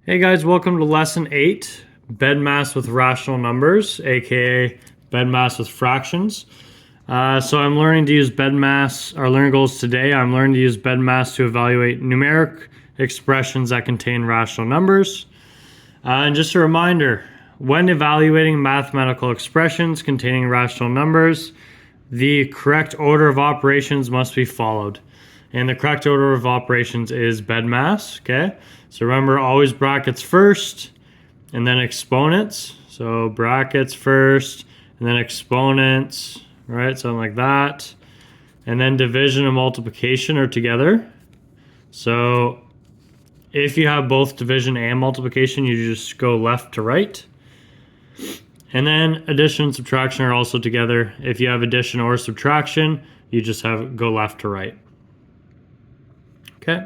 Hey guys, welcome to lesson 8, BEDMAS with rational numbers, aka BEDMAS with fractions. So I'm learning to use BEDMAS. Our learning goals today, I'm learning to use BEDMAS to evaluate numeric expressions that contain rational numbers. And just a reminder, when evaluating mathematical expressions containing rational numbers, the correct order of operations must be followed. And the correct order of operations is BEDMAS, okay? So remember, always brackets first, and then exponents. So brackets first, and then exponents, right? Something like that. And then division and multiplication are together. So if you have both division and multiplication, you just go left to right. And then addition and subtraction are also together. If you have addition or subtraction, you just go left to right. Okay.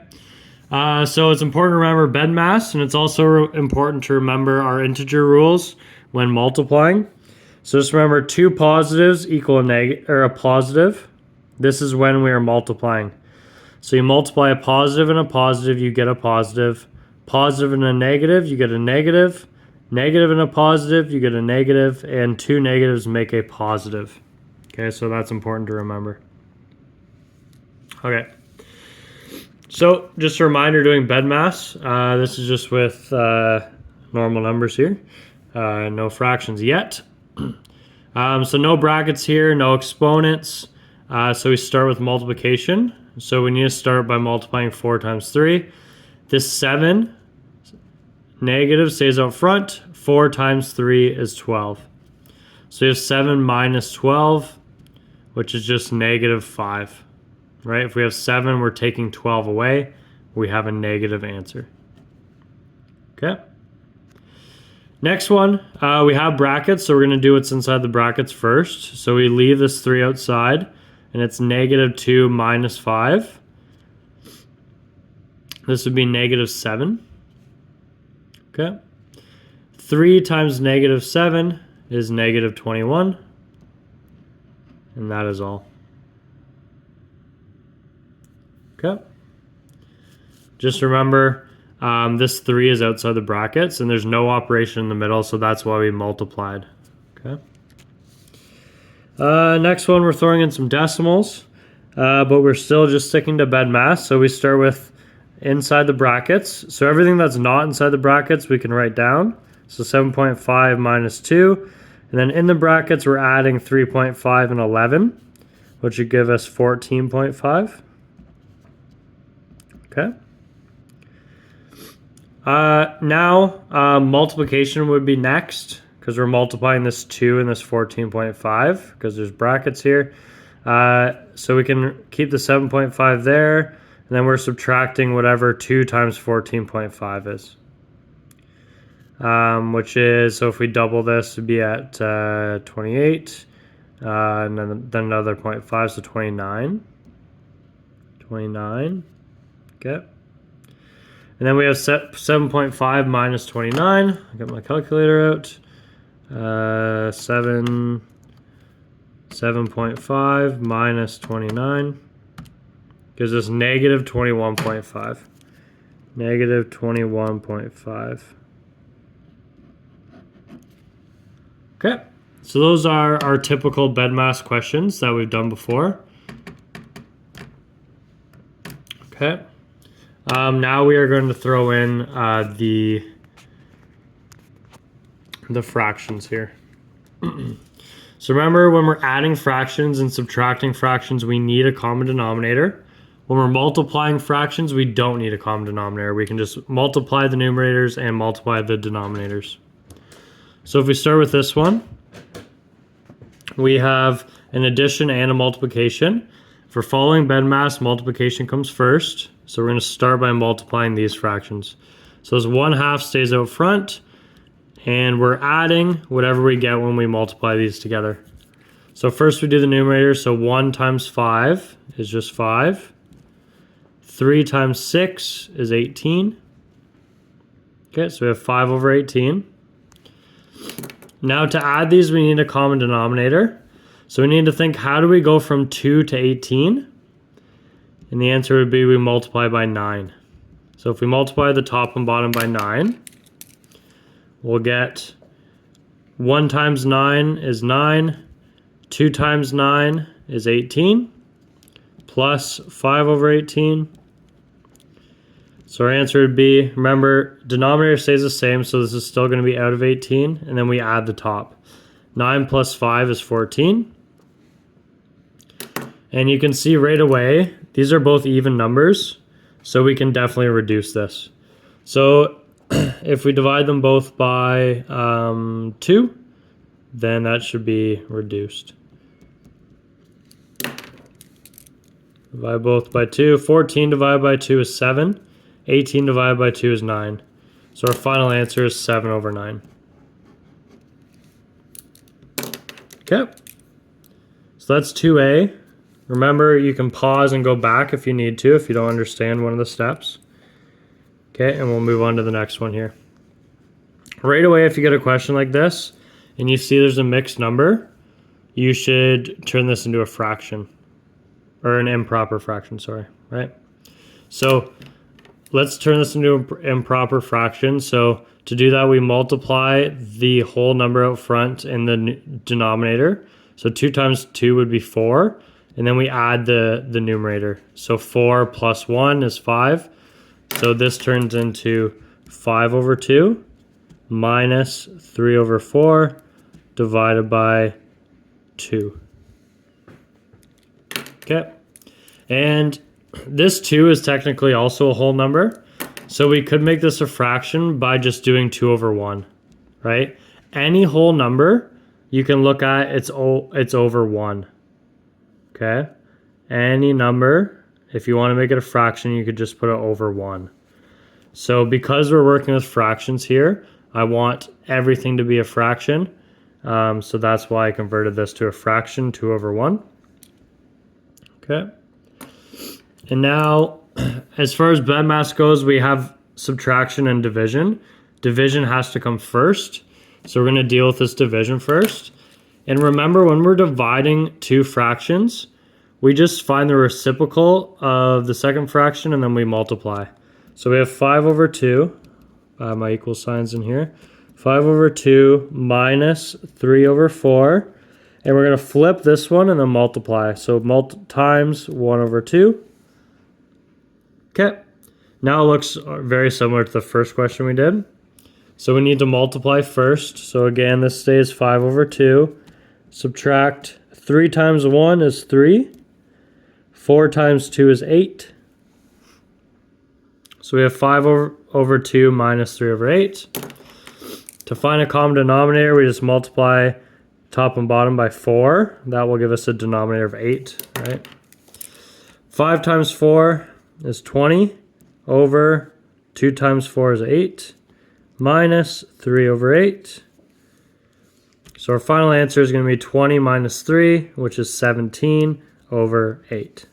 So it's important to remember BEDMAS, and it's also important to remember our integer rules when multiplying. So just remember 2 positives equal a positive. This is when we are multiplying. So you multiply a positive and a positive, you get a positive. Positive and a negative, you get a negative. Negative and a positive, you get a negative. And 2 negatives make a positive. Okay, so that's important to remember. Okay. So just a reminder, doing BEDMAS. This is just with normal numbers here. No fractions yet. So no brackets here, no exponents. So we start with multiplication. So we need to start by multiplying 4 times 3. This 7 negative stays out front. 4 times 3 is 12. So you have 7 minus 12, which is just negative 5. Right? If we have 7, we're taking 12 away. We have a negative answer. Okay. Next one, we have brackets, so we're going to do what's inside the brackets first. So we leave this 3 outside, and it's negative 2 minus 5. This would be negative 7. Okay. 3 times negative 7 is negative 21. And that is all. Okay. Just remember, this 3 is outside the brackets, and there's no operation in the middle, so that's why we multiplied. Okay. Next one, we're throwing in some decimals, but we're still just sticking to BEDMAS. So we start with inside the brackets. So everything that's not inside the brackets, we can write down. So 7.5 minus 2. And then in the brackets, we're adding 3.5 and 11, which would give us 14.5. Okay. Now, multiplication would be next, because we're multiplying this 2 and this 14.5, because there's brackets here. So we can keep the 7.5 there, and then we're subtracting whatever 2 times 14.5 is. Which is, so if we double this, it'd be at 28, and then another 0.5, so 29. 29. Okay. And then we have 7.5 minus 29. I got my calculator out. 7.5 minus 29 gives us negative 21.5. Negative 21.5. Okay. So those are our typical BEDMAS questions that we've done before. Okay. Now we are going to throw in the fractions here. So remember, when we're adding fractions and subtracting fractions, we need a common denominator. When we're multiplying fractions, we don't need a common denominator. We can just multiply the numerators and multiply the denominators. So if we start with this one, we have an addition and a multiplication. For following BEDMAS, multiplication comes first. So we're going to start by multiplying these fractions. So this 1/2 stays out front, and we're adding whatever we get when we multiply these together. So first we do the numerator, so 1 times 5 is just 5. 3 times 6 is 18. Okay, so we have 5 over 18. Now to add these, we need a common denominator. So we need to think, how do we go from 2 to 18? And the answer would be we multiply by 9. So if we multiply the top and bottom by 9, we'll get 1 times 9 is 9, 2 times 9 is 18, plus 5 over 18. So our answer would be, remember, denominator stays the same, so this is still going to be out of 18, and then we add the top. 9 plus 5 is 14. And you can see right away, these are both even numbers, so we can definitely reduce this. So if we divide them both by 2, then that should be reduced. Divide both by 2. 14 divided by 2 is 7. 18 divided by 2 is 9. So our final answer is 7 over 9. Okay. So that's 2A. Remember, you can pause and go back if you need to, if you don't understand one of the steps. Okay, and we'll move on to the next one here. Right away, if you get a question like this, and you see there's a mixed number, you should turn this into a fraction. Or an improper fraction, sorry, right? So let's turn this into an improper fraction. So to do that, we multiply the whole number out front in the denominator. So 2 times 2 would be 4. And then we add the numerator. So 4 plus 1 is 5. So this turns into 5 over 2 minus 3 over 4 divided by 2. Okay. And this 2 is technically also a whole number. So we could make this a fraction by just doing 2 over 1, right? Any whole number you can look at, it's over 1. Okay, any number, if you want to make it a fraction, you could just put it over 1. So because we're working with fractions here, I want everything to be a fraction. So that's why I converted this to a fraction, 2 over 1. Okay. And now, as far as BEDMAS goes, we have subtraction and division. Division has to come first. So we're going to deal with this division first. And remember, when we're dividing two fractions, we just find the reciprocal of the second fraction and then we multiply. So we have 5 over 2, my equal signs in here, 5 over 2 minus 3 over 4, and we're going to flip this one and then multiply. So times 1 over 2. Okay, now it looks very similar to the first question we did. So we need to multiply first. So again, this stays 5 over 2. Subtract 3 times 1 is 3. 4 times 2 is 8. So we have 5 over 2 minus 3 over 8. To find a common denominator, we just multiply top and bottom by 4. That will give us a denominator of 8, right? 5 times 4 is 20 over 2 times 4 is 8 minus 3 over 8. So our final answer is going to be 20 minus 3, which is 17 over 8.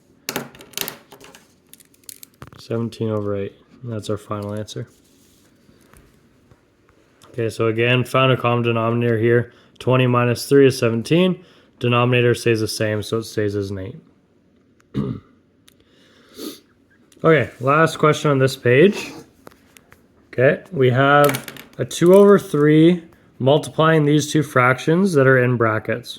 17 over 8. That's our final answer. Okay, so again, found a common denominator here. 20 minus 3 is 17. Denominator stays the same, so it stays as an 8. Okay, last question on this page. Okay, we have a 2 over 3 multiplying these two fractions that are in brackets.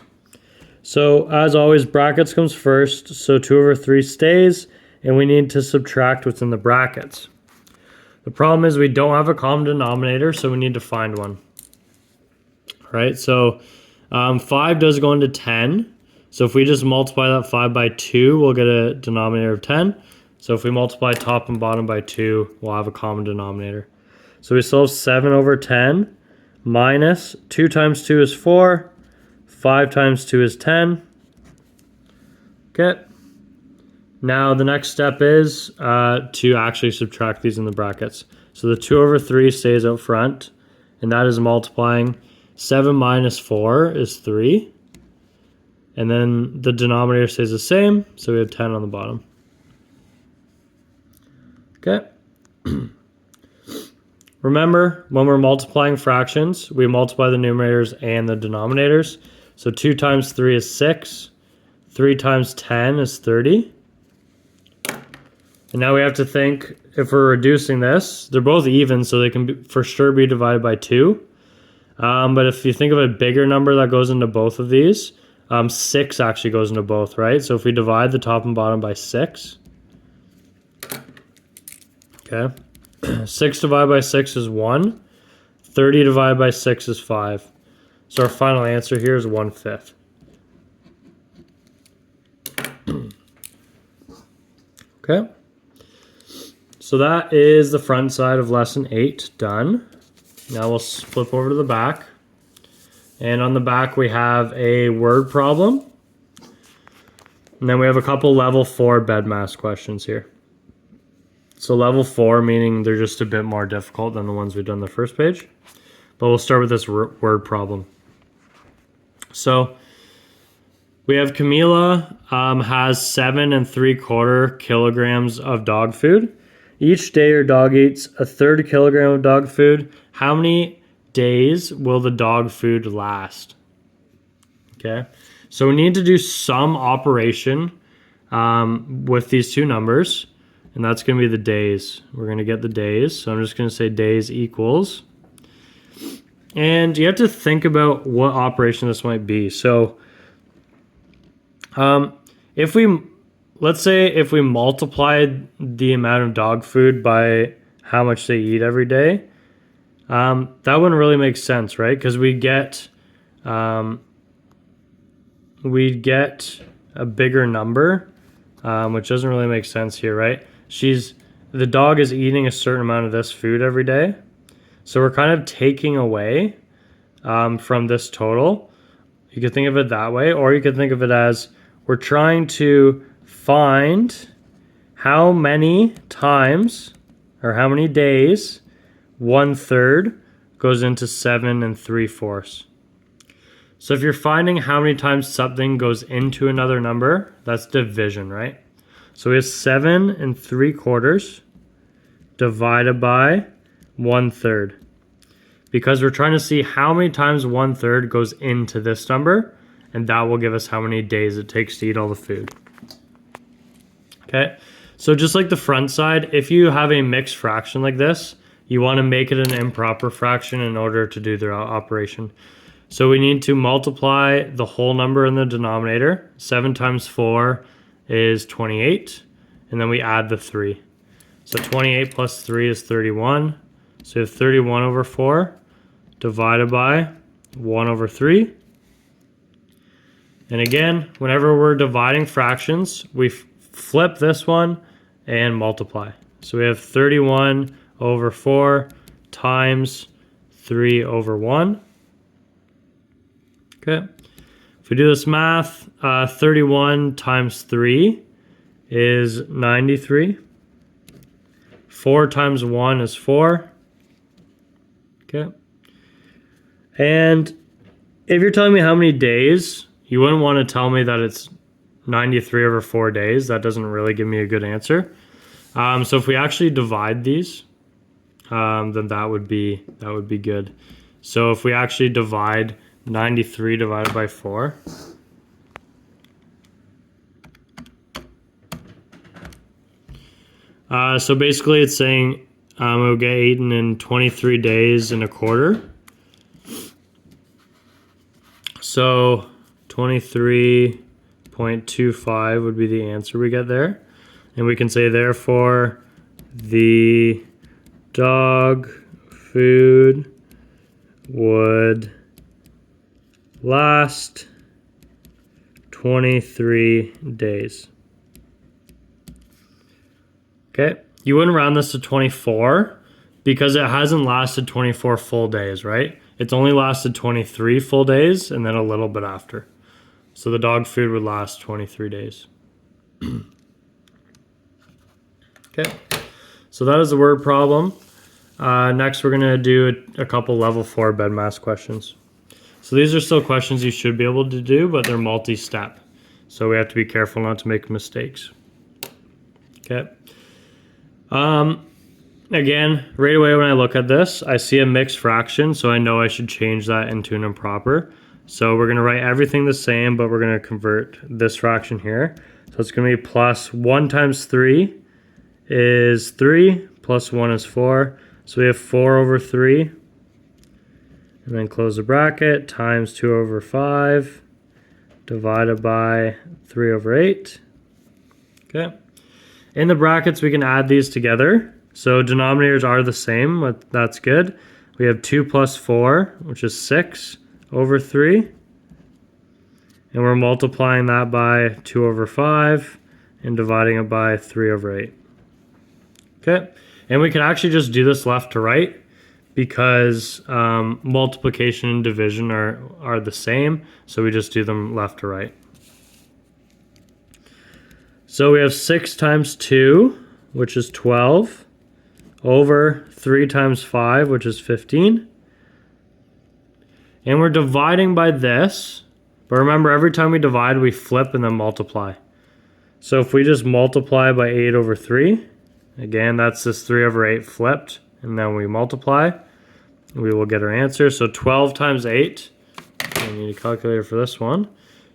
So as always, brackets comes first, so 2 over 3 stays, and we need to subtract what's in the brackets. The problem is we don't have a common denominator, so we need to find one. All right, so 5 does go into 10. So if we just multiply that 5 by 2, we'll get a denominator of 10. So if we multiply top and bottom by 2, we'll have a common denominator. So we still have 7 over 10 minus 2 times 2 is 4. 5 times 2 is 10. Okay. Now the next step is to actually subtract these in the brackets. So the 2 over 3 stays out front, and that is multiplying. 7 minus 4 is 3. And then the denominator stays the same, so we have 10 on the bottom. Okay. Remember, when we're multiplying fractions, we multiply the numerators and the denominators. So 2 times 3 is 6. 3 times 10 is 30. And now we have to think, if we're reducing this, they're both even, so they can for sure be divided by 2. But if you think of a bigger number that goes into both of these, 6 actually goes into both, right? So if we divide the top and bottom by 6, okay, 6 divided by 6 is 1, 30 divided by 6 is 5. So our final answer here is 1/5. Okay, so that is the front side of lesson 8 done. Now we'll flip over to the back. And on the back we have a word problem. And then we have a couple level 4 BEDMAS questions here. So level 4, meaning they're just a bit more difficult than the ones we've done on the first page. But we'll start with this word problem. So we have Camila has 7 3/4 kilograms of dog food. Each day your dog eats a 1/3 kilogram of dog food. How many days will the dog food last? Okay, so we need to do some operation with these two numbers, and that's going to be the days. We're going to get the days, so I'm just going to say days equals. And you have to think about what operation this might be. So let's say if we multiplied the amount of dog food by how much they eat every day, that wouldn't really make sense, right? Because we'd get a bigger number, which doesn't really make sense here, right? The dog is eating a certain amount of this food every day, so we're kind of taking away from this total. You could think of it that way, or you could think of it as we're trying to find how many times or how many days 1/3 goes into 7 3/4. So if you're finding how many times something goes into another number, that's division, right? So we have 7 3/4 divided by 1/3. Because we're trying to see how many times 1/3 goes into this number, and that will give us how many days it takes to eat all the food. Okay, so just like the front side, if you have a mixed fraction like this, you want to make it an improper fraction in order to do the operation. So we need to multiply the whole number in the denominator. 7 times 4 is 28, and then we add the 3. So 28 plus 3 is 31. So we have 31 over 4 divided by 1 over 3. And again, whenever we're dividing fractions, we flip this one and multiply. So we have 31 over 4 times 3 over 1. Okay. If we do this math, 31 times 3 is 93. 4 times 1 is 4. Okay. And if you're telling me how many days, you wouldn't want to tell me that it's 93 over 4 days. That doesn't really give me a good answer. So if we actually divide these, then that would be good. So if we actually divide 93 divided by 4, so basically it's saying it will get eaten in 23 days and a quarter. So 23.25 would be the answer we get there. And we can say, therefore, the dog food would last 23 days. Okay, you wouldn't round this to 24 because it hasn't lasted 24 full days, right? It's only lasted 23 full days and then a little bit after. So the dog food would last 23 days. Okay, so that is the word problem. Next, we're going to do a couple level 4 BEDMAS questions. So these are still questions you should be able to do, but they're multi-step. So we have to be careful not to make mistakes. Okay. Again, right away when I look at this, I see a mixed fraction, so I know I should change that into an improper. So we're going to write everything the same, but we're going to convert this fraction here. So it's going to be plus 1 times 3 is 3, plus 1 is 4. So we have 4 over 3 and then close the bracket, times 2 over 5, divided by 3 over 8. Okay. In the brackets, we can add these together. So denominators are the same, but that's good. We have 2 plus 4, which is 6 over 3. And we're multiplying that by 2 over 5 and dividing it by 3 over 8. Okay. And we can actually just do this left to right because multiplication and division are the same. So we just do them left to right. So we have 6 times 2, which is 12, over 3 times 5, which is 15. And we're dividing by this. But remember, every time we divide, we flip and then multiply. So if we just multiply by 8 over 3, again, that's this 3 over 8 flipped, and then we multiply, we will get our answer. So 12 times 8, I need a calculator for this one.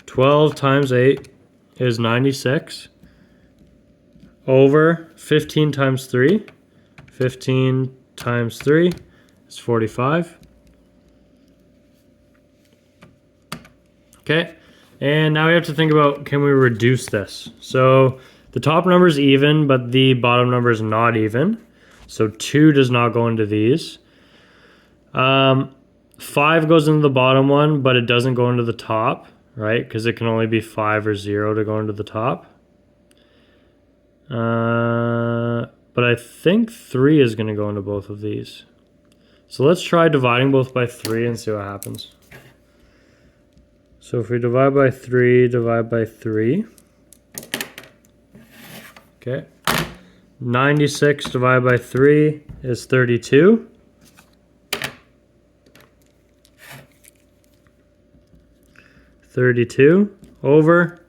12 times 8 is 96, over 15 times 3. 15 times 3 is 45. Okay, and now we have to think about, can we reduce this? So the top number is even, but the bottom number is not even. So 2 does not go into these. 5 goes into the bottom one, but it doesn't go into the top, right? Because it can only be 5 or 0 to go into the top. But I think 3 is going to go into both of these. So let's try dividing both by 3 and see what happens. So if we divide by 3, divide by 3. Okay. 96 divided by 3 is 32. Over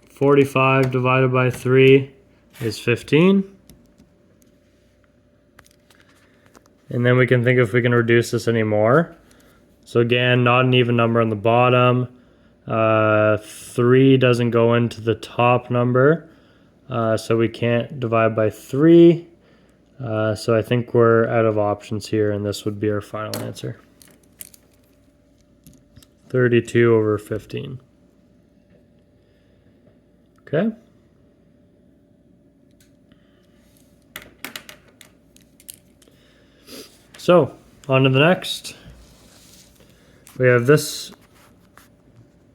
45 divided by 3 is 15. And then we can think if we can reduce this anymore. So again, not an even number on the bottom. 3 doesn't go into the top number. So we can't divide by 3. So I think we're out of options here, and this would be our final answer. 32 over 15. Okay. So, on to the next. We have this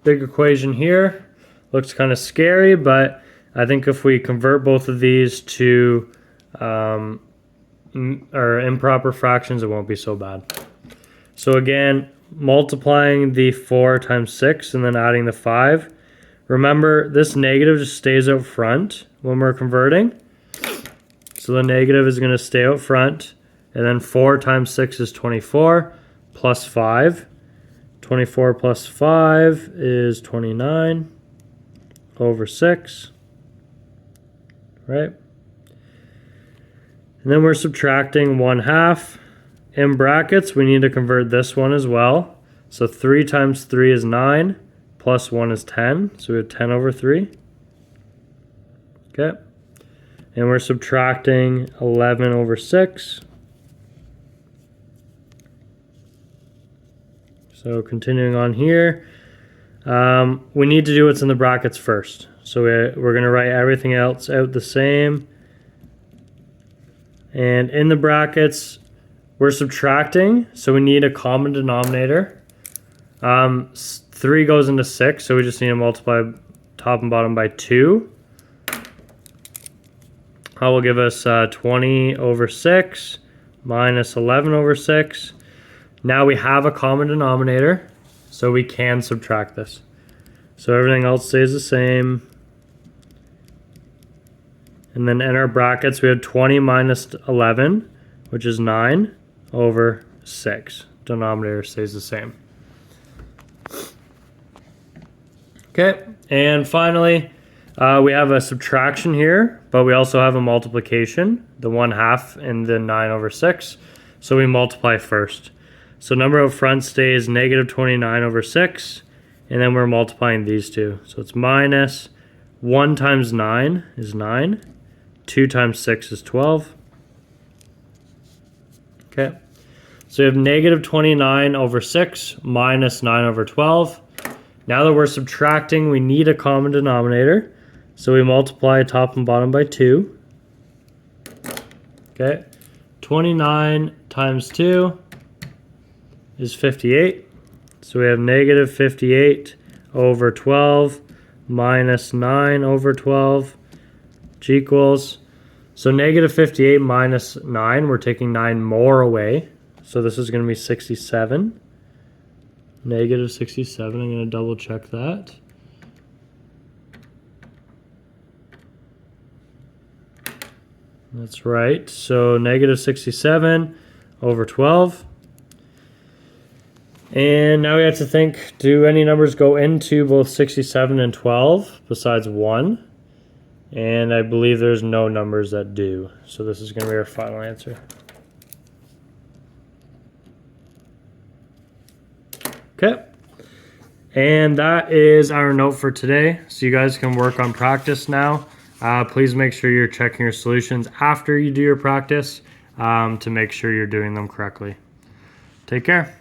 big equation here. Looks kind of scary, but I think if we convert both of these to or improper fractions, it won't be so bad. So again, multiplying the 4 times 6 and then adding the 5. Remember, this negative just stays out front when we're converting. So the negative is going to stay out front. And then 4 times 6 is 24 plus 5. 24 plus 5 is 29 over 6. Right? And then we're subtracting 1/2. In brackets, we need to convert this one as well. So 3 times 3 is 9, plus 1 is 10. So we have 10 over 3. Okay. And we're subtracting 11 over 6. So continuing on here, we need to do what's in the brackets first. So we're going to write everything else out the same. And in the brackets, we're subtracting, so we need a common denominator. 3 goes into 6, so we just need to multiply top and bottom by 2. That will give us 20 over 6 minus 11 over 6. Now we have a common denominator, so we can subtract this. So everything else stays the same. And then in our brackets, we have 20 minus 11, which is 9 over 6. Denominator stays the same. Okay, and finally, we have a subtraction here, but we also have a multiplication, the 1/2 and the 9 over 6. So we multiply first. So number out front stays negative 29 over 6, and then we're multiplying these two. So it's minus 1 times 9 is 9. 2 times 6 is 12. Okay. So we have negative 29 over 6 minus 9 over 12. Now that we're subtracting, we need a common denominator. So we multiply top and bottom by 2. Okay. 29 times 2 is 58. So we have negative 58 over 12 minus 9 over 12, which equals, so negative 58 minus 9, we're taking 9 more away. So this is going to be 67. Negative 67, I'm going to double check that. That's right. So negative 67 over 12. And now we have to think, do any numbers go into both 67 and 12 besides 1? And I believe there's no numbers that do. So this is going to be our final answer. Okay. And that is our note for today. So you guys can work on practice now. Please make sure you're checking your solutions after you do your practice to make sure you're doing them correctly. Take care.